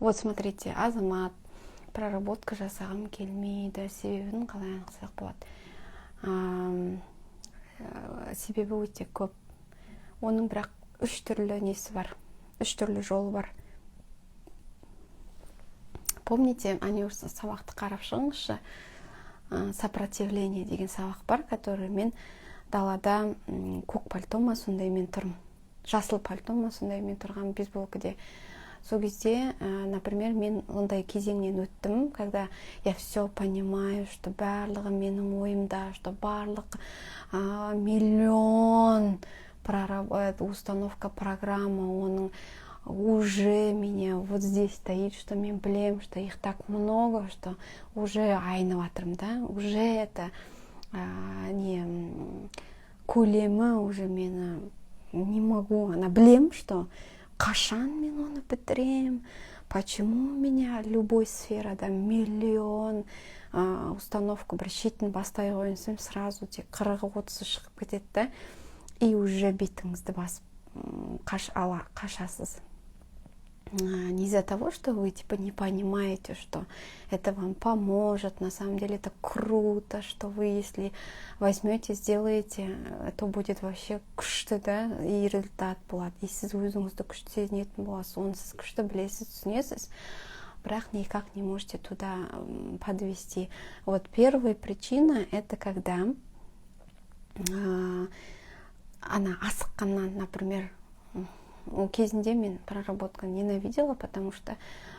Вот смотрите, азамат проработка жасағым келмейді, себебін қалай анықсақ болады. Себебі өте көп. Оның бірақ үш түрлі несі бар, үш түрлі жолы бар. Помните, анеурсыз сабақты қарап шығыңызшы, сопротивление деген сабақ бар, который мен далада көк пальтома сондай мен тұрмын, жасыл пальтома сондай мен тұрған бейсболкаде. Сол кезде, например, мен ондай кезеңнен өттім, когда я все понимаю, что барлығы менің ойымда, что барлық миллион установка программа, оның уже меня вот здесь стоит, что мен білем, что их так много, что уже айнып атырмын, да, уже это көлемі уже мені не могу, ана білем, что қашан мен оны бітірем, почему у меня любой сферада миллион установка бір шетін бастай қойынсам сразу тек 40-30 шығып кетеді, да, и уже бетіңізді басып қашасыз. Не из-за того, что вы типа не понимаете, что это вам поможет, на самом деле это круто, что вы, если возьмете, сделаете, то будет вообще күшті, да, и результат болады. И сіз өзіңізді күшті сезінетін боласыз, оны сіз күшті білесіз, түсінесіз, бірақ никак не можете туда подвести. Вот первая причина, это когда она асыққаннан, например, кезінде мен проработканы ненавидела, потому что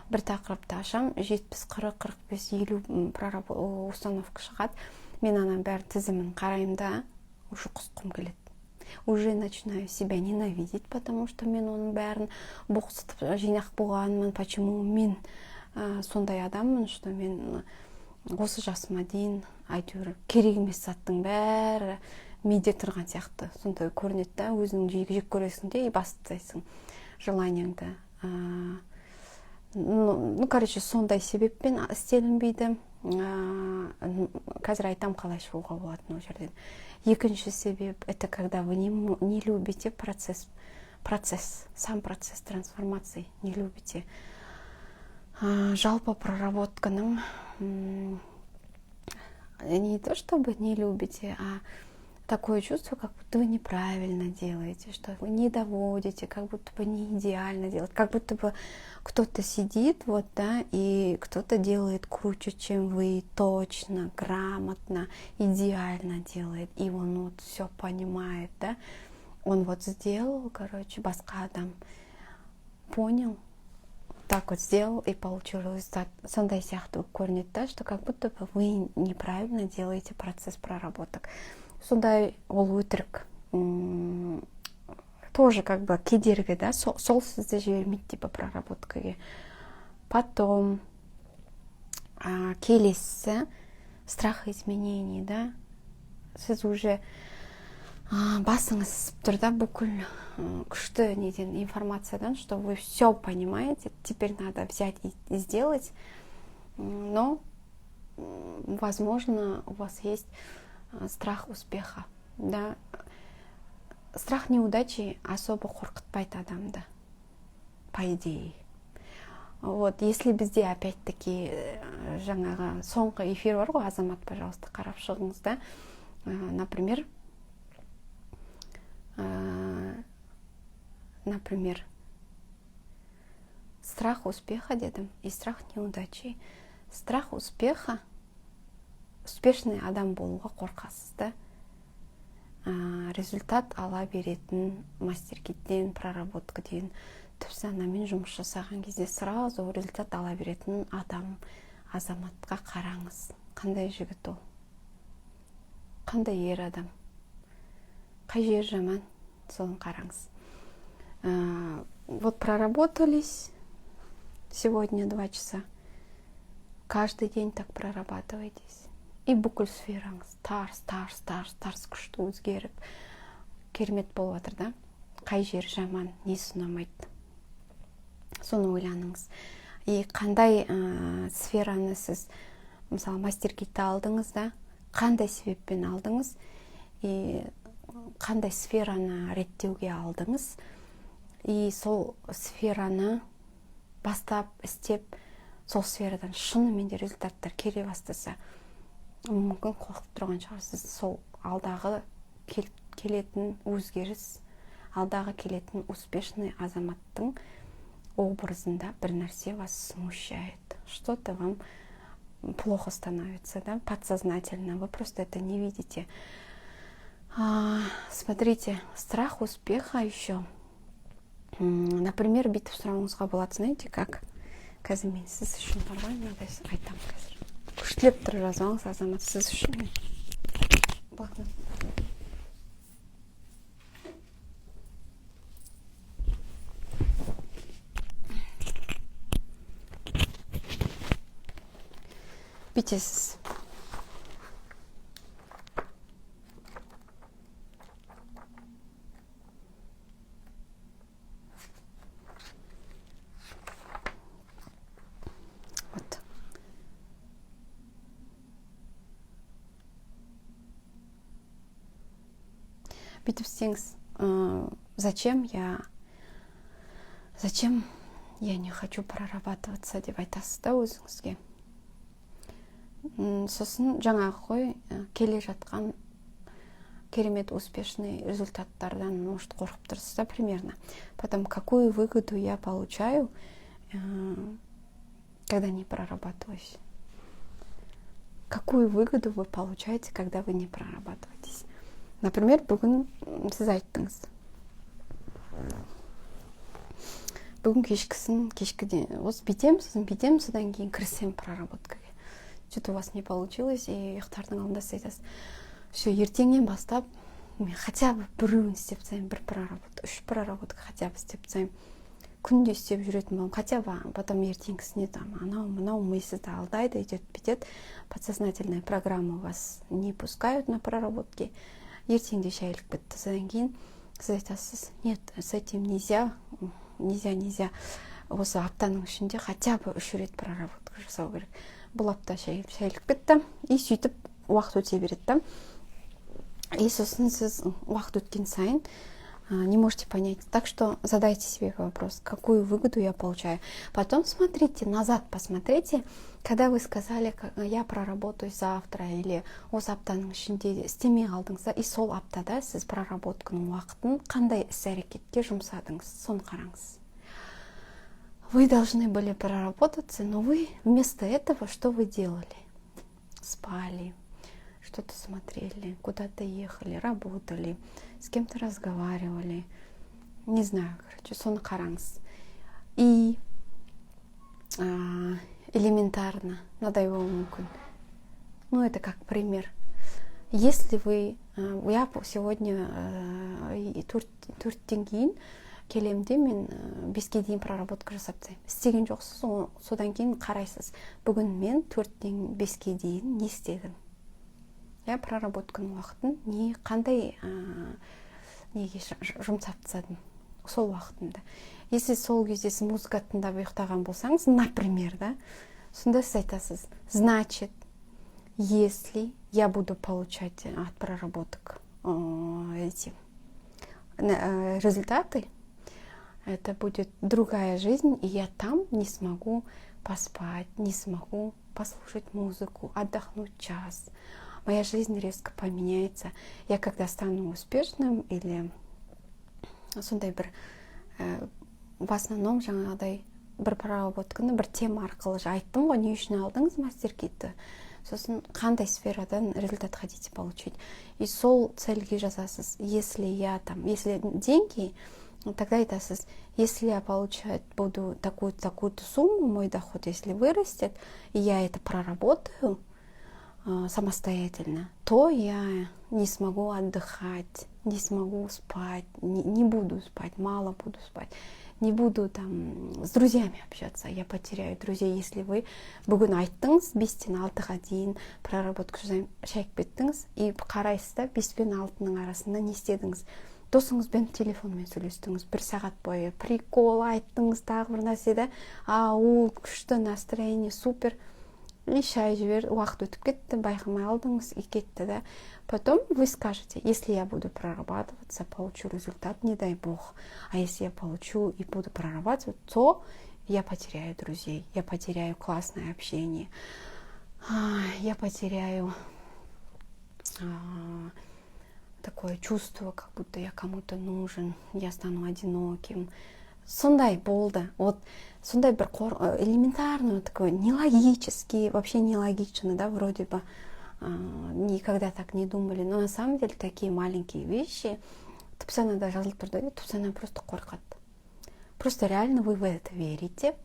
бір тақырыпты ашам, 70, 40, 45, 50 установка шығады. Мен ананың бәрі тізімін қараймын да, уже құсқым келеді. Уже начинаю себя ненавидеть, потому что мен оның бәрін боқсытып жинақ болғанмын, почему мен сондай адаммын, что мен осы жасыма дейін әйтеуір керек емес заттың бәрі менде тұрған сияқты, сондай көрінеді да, өзің жек көресің де, и бастайсың желанияңды. Короче, сондай себеппен істелінбейді. Қазір айтам қалай шығуға болатын ол жерден. Екінші себеп, это когда вы не любите процесс, сам процесс трансформации не любите. Жалпы проработканың не то чтобы не любите, а такое чувство, как будто вы неправильно делаете, что вы не доводите, как будто бы не идеально делаете, как будто бы кто-то сидит, вот, да, и кто-то делает круче, чем вы, точно, грамотно, идеально делает, и он вот все понимает, да, он вот сделал, короче, басқа адам понял, так вот сделал и получил результат. Сондай сияқты көрінеді, да, что как будто бы вы неправильно делаете процесс проработок. Сондай ол өтірік, тоже как бы кедергі, да, сол сізді жібермейді типа проработкаға. Потом келесі страх изменений, да, сіз уже басыңыз ісіп тұр, да, бүкіл күшті неден информациядан, что вы все понимаете, теперь надо взять и сделать, но возможно у вас есть страх успеха, да. Страх неудачи особо қорқытпайды адамды, по идее. Вот, если бізде опять-таки жаңағы соңғы эфир бар ғой, азамат, пожалуйста, қарап шығыңыз, да. Например, страх успеха дедім и страх неудачи. Страх успеха, успешный адам болуға қорқасыз, да. Результат ала беретін мастер-киттен, проработкаден, тіпті анамен жұмыс жасаған кезде сразу результат ала беретін адам, азаматқа қараңыз. Қандай жігіт ол? Қандай ер адам? Қай жер жаман? Соны қараңыз. Вот проработались сегодня 2 часа. Каждый день так прорабатывайтесь. И бүкіл сфераңыз тарс күшті өзгеріп керемет болып жатыр, да. Қай жер жаман, несі ұнамайды, соны ойланыңыз. И қандай сфераны сіз, мысалы, мастер-китті алдыңыз, да, қандай себеппен алдыңыз, и қандай сфераны реттеуге алдыңыз, и сол сфераны бастап істеп сол сферадан шынымен де результаттар келе бастаса, мүмкін қорқып тұрған шығарсыз. Сол алдағы келетін өзгеріс, алдағы келетін успешный азаматтың образында бір нәрсе вас смущает, что-то вам плохо становится, да, подсознательно, вы просто это не видите. Смотрите, страх успеха еще. Например, бүйтіп сұрауыңызға болады, знаете, как? Қазір мен сіз үшін бар ғой, мынадай айтам қазір. Күштілеп тұрып жазбаңыз, азамат, сіз үшін. Блокнот. Бүйтесіз. Вот. Бүйтіп істеңіз. Зачем я не хочу прорабатываться деп айтасыз да өзіңізге. Сосын жаңағы ғой келе жатқан керемет успешный результаттардан, может, қорқып тұрсыз да примерно. Потом, какую выгоду я получаю, когда не прорабатываюсь? Какую выгоду вы получаете, когда вы не прорабатываетесь? Например, бүгін сіз айттыңыз. Бүгін кешкіден осы бүйтем, содан кейін кірісем проработкаға. Что-то у вас не получилось, и ұйықтардың алдында сіз айтасыз. Все, ертеңнен бастап, мен хотя бы біреуін істеп тастаймын, бір проработка, 3 проработка хотя бы істеп тастаймын. Күнде істеп жүретін боламын, хотя бы потом ертеңгісіне там анау ми сізді алдайды, идет, бітет. Подсознательная программа вас не пускают на проработки. Ертеңде шәйлік бітті. Содан кейін сіз айтасыз, нет, с этим нельзя. Осы аптаның ішінде хотя бы 3 рет проработка жасау керек. Бұл апта шәйлік бітті, и сөйтіп уақыт өте береді да. И сосын сіз уақыт өткен сайын не можете понять. Так что задайте себе вопрос, какую выгоду я получаю. Потом смотрите, назад посмотрите, когда вы сказали, я проработаю завтра, или осы аптаның ішінде істемей қалдыңыз, и сол аптада сіз проработканың уақытын қандай іс-әрекетке жұмсадыңыз, соны қараңыз. Вы должны были проработаться, но вы вместо этого что вы делали? Спали, что-то смотрели, куда-то ехали, работали, с кем-то разговаривали. Не знаю, соны қараңыз. И элементарно, мынадай болуы мүмкін. Ну, это как пример. Если я сегодня төрттен кейін келемде мен 5-ке дейін проработка жасап тастаймын. Істеген жоқсыз, содан кейін қарайсыз. Бүгін мен 4-тен 5-ке дейін не істедім? Я проработканың уақытын қандай неге жұмсап тастадым сол уақытымда. Если сол кезде сіз музыка тыңдап ұйықтаған болсаңыз, например, да, сонда сіз айтасыз, значит, если я буду получать от проработок эти результаты, это будет другая жизнь, и я там не смогу поспать, не смогу послушать музыку, отдохнуть час. Моя жизнь резко поменяется. Я когда стану успешным, или сондай бір в основном жаңағыдай бір проработканы бір тема арқылы айттым ғой, не үшін алдыңыз мастер-китті, сосын қандай сферадан результат хотите получить. И сол цельге жазасыз. Если деньги, тогда айтасыз, если я получать буду такую-то сумму, мой доход, если вырастет, и я это проработаю самостоятельно, то я не смогу отдыхать, не смогу спать, не буду спать, мало буду спать, не буду там с друзьями общаться, я потеряю друзей. Если вы бүгін айттыңыз, 5-тен 6-ға дейін проработка жасаймын, шәйіп беттіңіз, и қарайсыз да 5 пен 6-ның арасында не істедіңіз? Досыңызбен телефонмен сөйлестіңіз 1 сағат бойы, прикол айттыңыз, тағы бір нәрседе, ол күшті, настроение супер, и шай жібер, уақыт өтіп кетті, байқамай алдыңыз, и кетті, да. Потом вы скажете, если я буду прорабатываться, получу результат, не дай бог. А если я получу и буду прорабатывать, то я потеряю друзей, я потеряю классное общение, я потеряю такое чувство, как будто я кому-то нужен, я стану одиноким. Сондай болды. Вот сондай бір элементарный, такой нелогический, вообще нелогично, да, вроде бы никогда так не думали. Но на самом деле такие маленькие вещи, тупсанада жазылып тұрды, тупсана просто қорқады. Просто реально вы в это верите,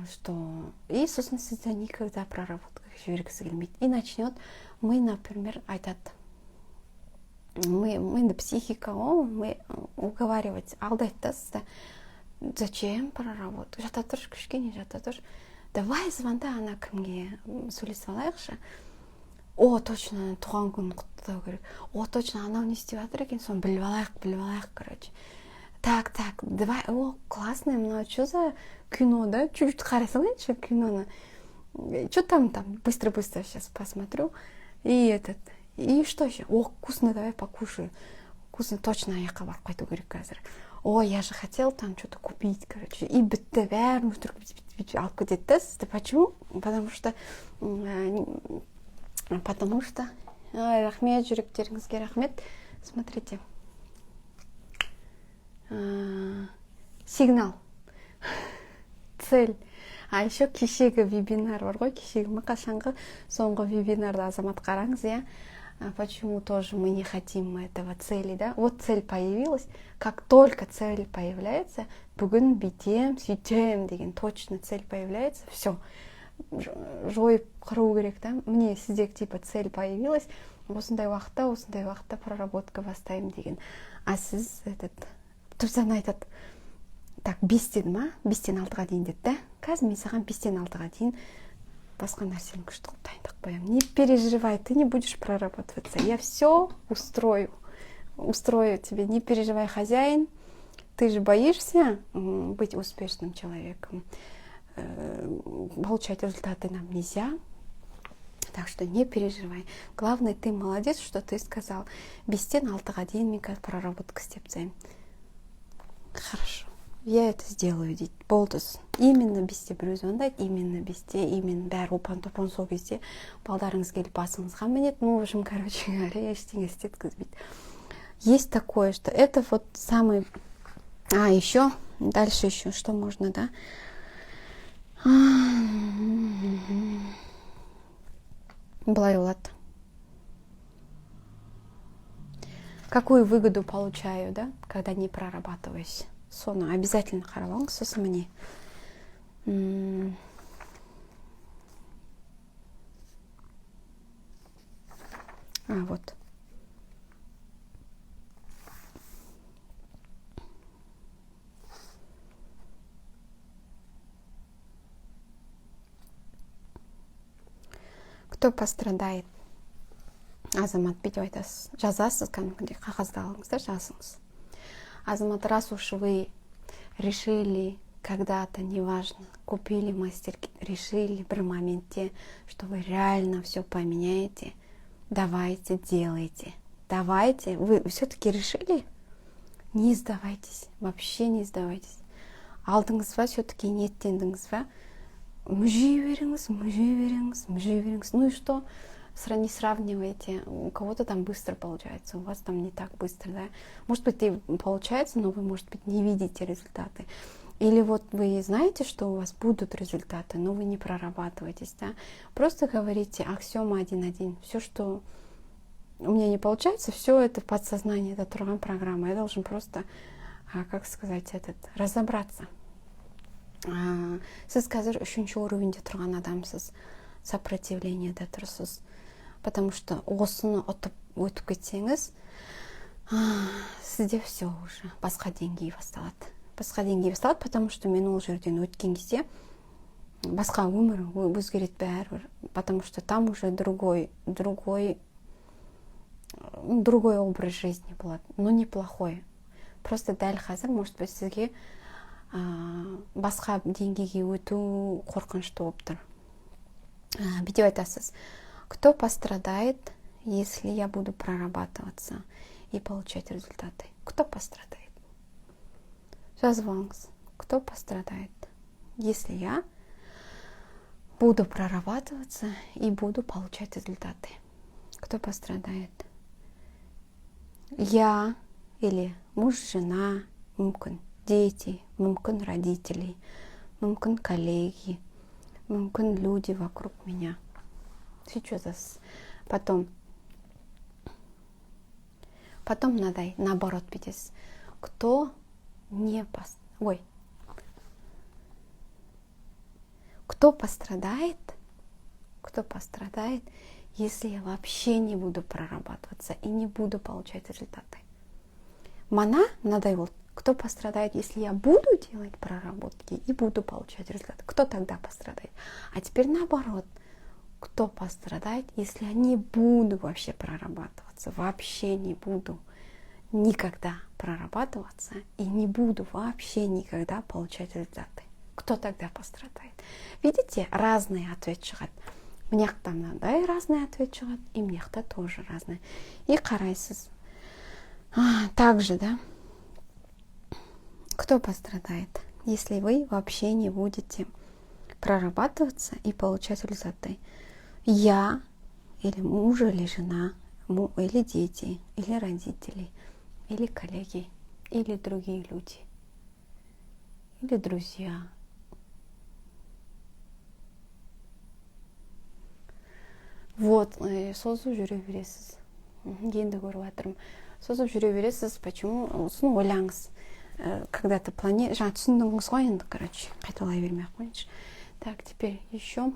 что и, собственно, сізді никогда проработкаға жібергісі келмейді. И начнет, мы, например, айтады, мы на психика, мы уговаривать, алдайды да сізді. Зачем проработка? Жата тұршы, кішкене жата тұршы. Давай звонда ана кімге сөйлесіп алайықшы. Точно, туған күнін құттықтау керек. Точно, анау не істеп жатыр екен, соны біліп алайық, короче. Так, давай, классное, ну, что за кино, да? Чуть-чуть қарай салайыншы киноны. Что там? Быстро-быстро сейчас посмотрю. И что еще? Вкусно, давай покушаю. Вкусно, точно аяққа барып қайту керек қазір. Я же хотел там что-то купить, короче. И бітті бәрін өтірік бүйтіп алып кетеді да сізді. Почему? Потому что рахмет, жүректеріңізге рахмет. Смотрите. Сигнал. Цель. А еще кешегі вебинар бар ғой, кешегі қашанғы соңғы вебинарды Азамат қараңыз, я. Почему тоже мы не хотим этого цели, да? Вот цель появилась. Как только цель появляется, бүгін бүйтем, сөйтем деген точно цель появляется, все. Жойып қыру керек, да? Мне сіздегі типа цель появилась, осындай уақытта проработка бастаймын деген. А сіз Тупсан айтады, так, 5 деді ма? 5-тен 6-ға дейін деді, да? Қазір мен саған 5-тен 6-ға дейін басқа нәрсені күшті қылып дайындап қоямын. Не переживай, ты не будешь прорабатываться. Я все устрою тебе. Не переживай, хозяин. Ты же боишься быть успешным человеком. Получать результаты нам нельзя. Так что не переживай. Главное, ты молодец, что ты сказал. 5-тен 6-ға дейін мен қазір проработка істеп тастаймын. Хорошо. Я это сделаю, дейді. Болдыз. Именно 5-те біреу звондайды, именно 5-те, именно бәрі опан-топан сол кезде балдарыңыз келіп басыңызға мінеді. Ну, в общем, короче говоря, ештеңе істеткізбейді. Есть такое, что это вот самый... еще, дальше еще, что можно, да? Былай болады. Какую выгоду получаю, да, когда не прорабатываюсь? Соны обязательно қарап алыңыз, сосын міне. Вот. Кто пострадает? Азамат, бүйтіп айтасыз. Жазасыз, кәдімгідей қағазда алыңыз да жазыңыз. Азамат, раз уж вы решили когда-то, неважно, купили мастер-кит, решили в моменте, что вы реально все поменяете, давайте, делайте. Давайте. Вы все-таки решили? Не сдавайтесь. Вообще не сдавайтесь. Алдыңыз ба, все-таки ниеттендіңіз ба? Мүжей беріңіз. Ну и что? Не сравнивайте. У кого-то там быстро получается, у вас там не так быстро, да? Может быть, и получается, но вы, может быть, не видите результаты. Или вот вы знаете, что у вас будут результаты, но вы не прорабатываетесь, да? Просто говорите аксиома 1.1. Все, что у меня не получается, все это в подсознании, это тұрған программа. Я должен просто, как сказать, разобраться. Сіз қазір 3-ші уровеньде тұрған адамсыз, сопротивлениеде тұрсыз. Потому что осыны өтіп кетсеңіз, сізде все уже басқа деңгей басталады. Потому что мен ол жерден өткен кезде басқа өмір өзгереді бәрібір. Потому что там уже другой образ жизни болады. Но неплохой. Просто дәл қазір, может быть, сізге басқа деңгейге өту қорқынышты болып тұр. Бүйтіп айтасыз. Кто пострадает, если я буду прорабатываться и получать результаты? Кто пострадает? Жазып алыңыз. Кто пострадает? если я буду прорабатываться и буду получать результаты? Кто пострадает? Я или муж, жена, мүмкін дети, мүмкін родители, мүмкін коллеги, мүмкін люди вокруг меня. Сейчас. Потом мынадай, наоборот бітесіз. Кто пострадает, если я вообще не буду прорабатываться и не буду получать результаты? Мынадай вот. Кто пострадает, если я буду делать проработки и буду получать результаты? Кто тогда пострадает? А теперь наоборот. Кто пострадает, если я не буду вообще прорабатываться? Вообще не буду никогда прорабатываться и не буду вообще никогда получать результаты. Кто тогда пострадает? Видите, разный ответ шығады. Мынаяқта мынандай разный ответ шығады, и мынаяқта тоже разный. И қарайсыз. Также, да? Кто пострадает, если вы вообще не будете прорабатываться и получать результаты? Я, или муж, или жена, или дети, или родители, или коллеги, или другие люди, или друзья. Вот, созып жүре бересіз. Енді көріп жатырмын. Созып жүре бересіз. Почему? Соны ойлаңыз. Когда ты планируешь... түсіндіңіз ғой енді, короче. Қайталай бермей ақ қойыңызшы. Так, теперь еще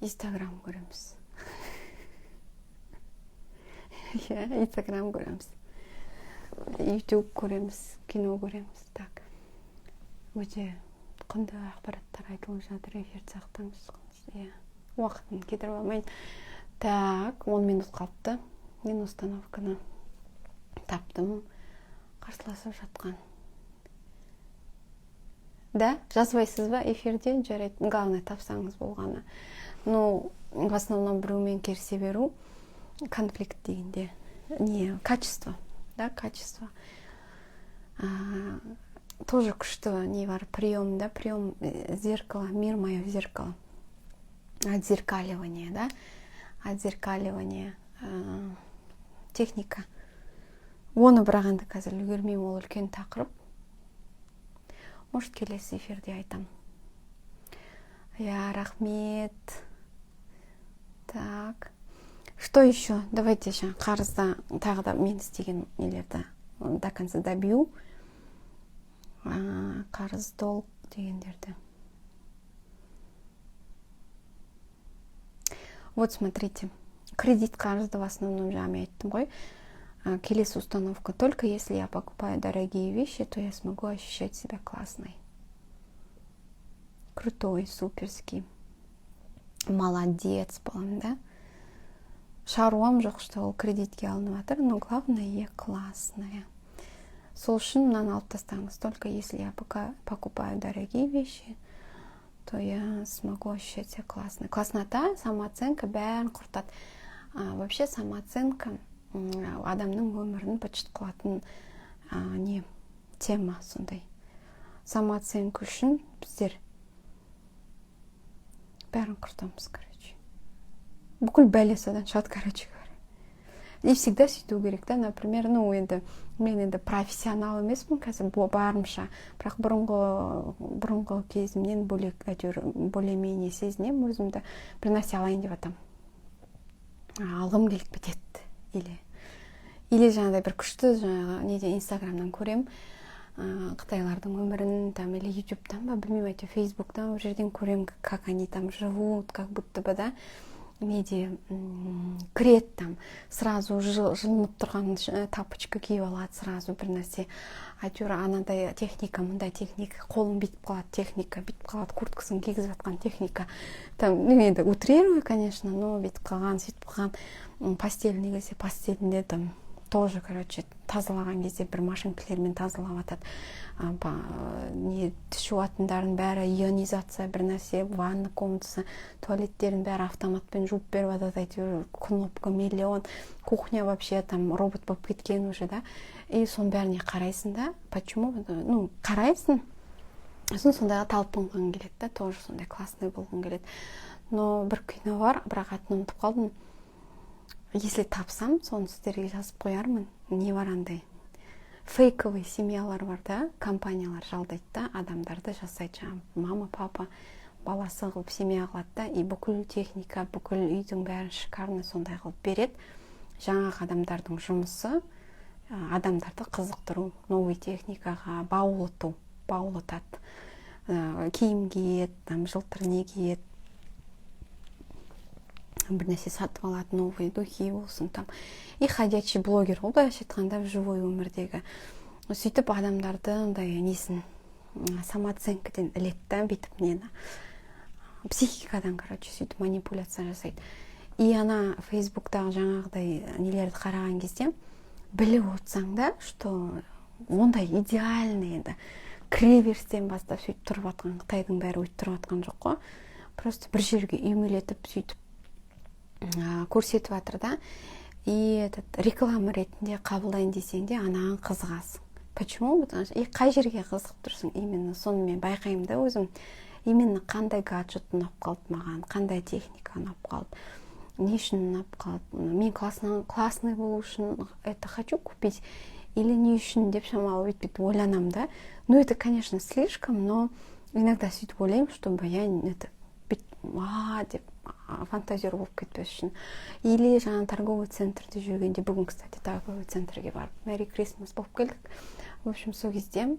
Инстаграм көреміз. Инстаграм көреміз. YouTube көреміз, кино көреміз. Так. Өте құнды ақпараттар айтылып жатыр, эфирді сақтаңыз. Уақытын кетіріп алмайын. Так, 10 минут қалыпты. Мен установканы таптым. Қарсыласып жатқан. Да, жазбайсыз ба эфирде? Жарайды. Главное, тапсаңыз болғаны. Ну, в основном біреумен керісе беру. Конфликт дегенде. Качество. Да, качество. Тоже күшті не бар. Прием, да, прием зеркала. Мир мое зеркало. Отзеркаливание, да. Отзеркаливание. Техника. Оны бірақ енді қазір үлгермеймін, ол үлкен тақырып. Может, келесі эфирде айтам. Рахмет. Так. Что еще? Давайте еще қарызда тағы да мен істеген нелерді до конца добью. Қарыз, долг дегендерді. Вот смотрите. Кредит қарызды в основном жаңа айттым ғой. Келесі установка. Только если я покупаю дорогие вещи, то я смогу ощущать себя классной. Крутой, суперский. Молодец, балам, да? Шаруам жоқ, что ол кредитке алынып жатыр, но главное, я классная. Сол үшін мынаны алып тастаңыз. Только если я покупаю дорогие вещи, то я смогу ощущать себя классной. Класснота, самооценка бәрін құртады. Вообще самооценка адамның өмірін быт-шыт қылатын тема сондай. Самооценка үшін біздер бәрін құртамыз, короче. Бүкіл бәле содан шығады, короче говоря. И всегда сөйту керек, да, например, мен енді профессионал емеспін, қазір барымша, бірақ бұрынғы кезімнен бөлек, әйтеуір более-менее сезінем, өзімді бір нәрсе алайын деп атам. Алғым келіп кетеді. Или жаңағыдай бір күшті инстаграмнан көрем, қытайлардың өмірін, там, или ютубтан ба, білмеймін, әйтеуір фейсбуктан бір жерден көрем, как они там живут, как будто бы, да, кірет там, сразу жылынып тұрған тапочка киіп алады, сразу бір нәрсе. Әйтеуір анандай техника, мындай техника, қолын битіп қалады, техника, битіп қалады, курткасын кигізіп жатқан техника. Там, енді утрирую, конечно, но битіп қалған, сөйтіп қалған, постельный кезде, постельінде там тоже, короче, тазалаған кезде бір машинкілермен тазалап атады. Түс жуатындарын бәрі ионизация бір нәрсе, ванна комнатасы, туалеттерін бәрі автоматпен жуып беріп атады, әйтеуір кнопка миллион, кухня вообще там робот болып кеткен уже, да. И соның бәріне қарайсың да. Почему? Қарайсың. сосын сондайға талпынғым келеді да, тоже сондай классный болғым келеді. Но бір кино бар, бірақ атын ұмытып қалдым. Если тапсам, соны сіздерге жазып қоярмын. Не бар андай фейковый семьялар бар да, компаниялар жалдайды да, адамдарды жасайды, жаңағы мама, папа, баласы қылып семья қылады да, и бүкіл техника, бүкіл үйдің бәрін шикарно сондай қылып береді. Жаңағы адамдардың жұмысы адамдарды қызықтыру, новый техникаға баулытады. Киім киеді, жылтыр не киеді, бір нәрсе сатып алады, новый духи болсын там. И ходячий блогер, ол былайша айтқанда живой өмірдегі. Сөйтіп адамдарды андай несін самооценкіден іледі да, бүйтіп нені психикадан, короче, сөйтіп манипуляция жасайды. И ана фейсбуктағы жаңағыдай нелерді қараған кезде біліп отырсаң да, что ондай идеальный еді. Кіре берістен бастап сөйтіп тұрып атқан, Қытайдың бәрі өйтіп тұрып атқан жоқ қой. Просто бір жерге үймелетіп сөйтіп көрсетіп жатыр да. И реклама ретінде қабылдайын десең де анаған қызығасың. Почему? И қай жерге қызығып тұрсың? Именно соны мен байқаймын да өзім. Именно қандай гаджет ұнап қалды маған, қандай техника ұнап қалды, не үшін ұнап қалды. Мен классный болу үшін это хочу купить или не үшін деп шамалы өйтіп ойланам да. Ну это, конечно, слишком, но иногда сөйтіп ойлаймын, чтобы я это деп фантазер болып кетпес үшін. Или жаңа торговый центрде жүргенде, бүгін, кстати, торговый центрге барып, Merry Christmas болып келдік. В общем, сол кезде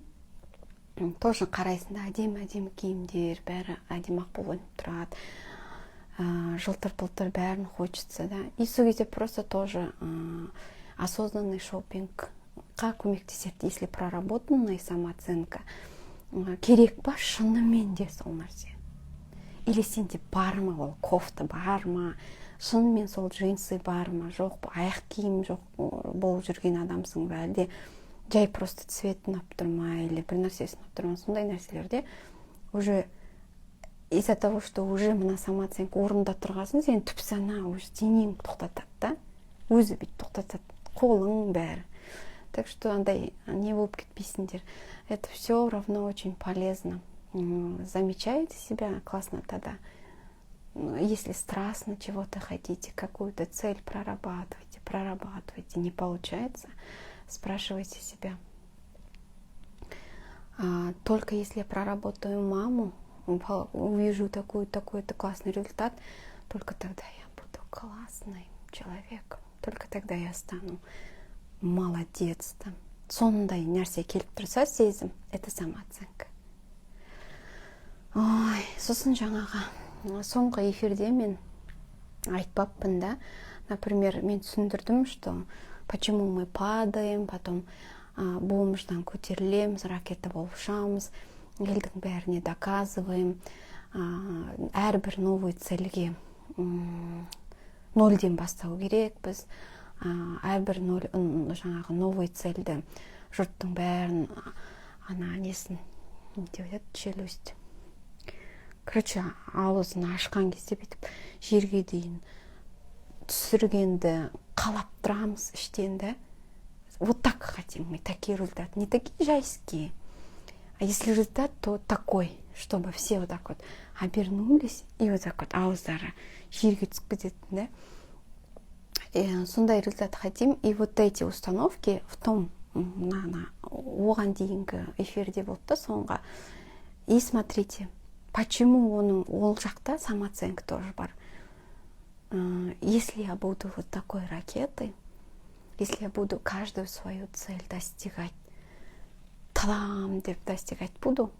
тоже қарайсың да, әдемі киімдер, бәрі әдемі болып тұрады. Жылтыр-пылтыр бәрін хочется, да. И сол кезде просто тоже осознанный шопингқа көмектеседі, если проработанная самооценка. Керек ба шынымен де сол нәрсе? Или сенде бар ма ол кофта, бар ма, шынымен сол джинсы бар ма, жоқ па, аяқ киім жоқ болып жүрген адамсың ба, әлде жай просто цвет ұнап тұрма, или бір нәрсесі ұнап тұрма, сондай нәрселерде уже из-за того, что уже мына самооценка орында тұрғасын, сен түпсана уже денең тоқтатады да, өзі бүйтіп тоқтатады, қолың бәрі. Так что андай не болып кетпейсіңдер. Это все равно очень полезно. Замечаете себя классно тогда. Если страстно чего-то хотите, какую-то цель прорабатываете, не получается, спрашивайте себя. Только если я проработаю маму, увижу такой-то классный результат, только тогда я буду классным человеком. Только тогда я стану молодец. Сондай нәрсе келіп тұрса сезім, это самооценка. Ой, сосын жаңаға соңғы эфирде мен айтпаппын да. Например, мен түсіндірдім, что почему мы падаем, потом бомждан көтерілеміз, ракета болып ұшамыз, елдің бәріне доказываем, әрбір новый цельге нольден бастау керек біз, әрбір жаңағы новый цельді жұрттың бәрін несін челюсть, короче, ауызын ашқан кезде бүйтіп жерге дейін түсіргенді қалап тұрамыз іштен да. Вот так хотим мы, такие результаты, не такие жайские. А если результат, то такой, чтобы все вот так вот обернулись и вот так вот ауыздары жерге түсіп кететін, да. Сондай результат хотим. И вот эти установки в том, оған дейінгі эфирде болды да соңға. И смотрите, почему ол жақта самооценка тоже бар. Если я буду вот такой ракетой, если я буду каждую свою цель достигать, деп достигать буду,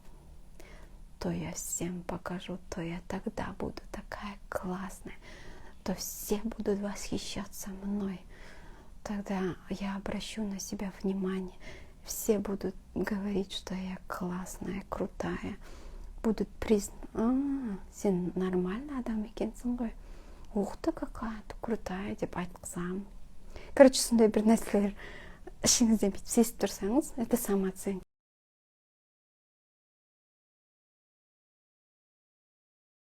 то я всем покажу, то я тогда буду такая классная, то все будут восхищаться мной. Тогда я обращу на себя внимание. Все будут говорить, что я классная, крутая. Будут признаны. Сен нормально адам екенсің ғой. Ух ты, какая-то крутая деп айтқызамын. Короче, сондай бір нәрселер ішіңізден бүйтіп сезіп тұрсаңыз, это самооценка.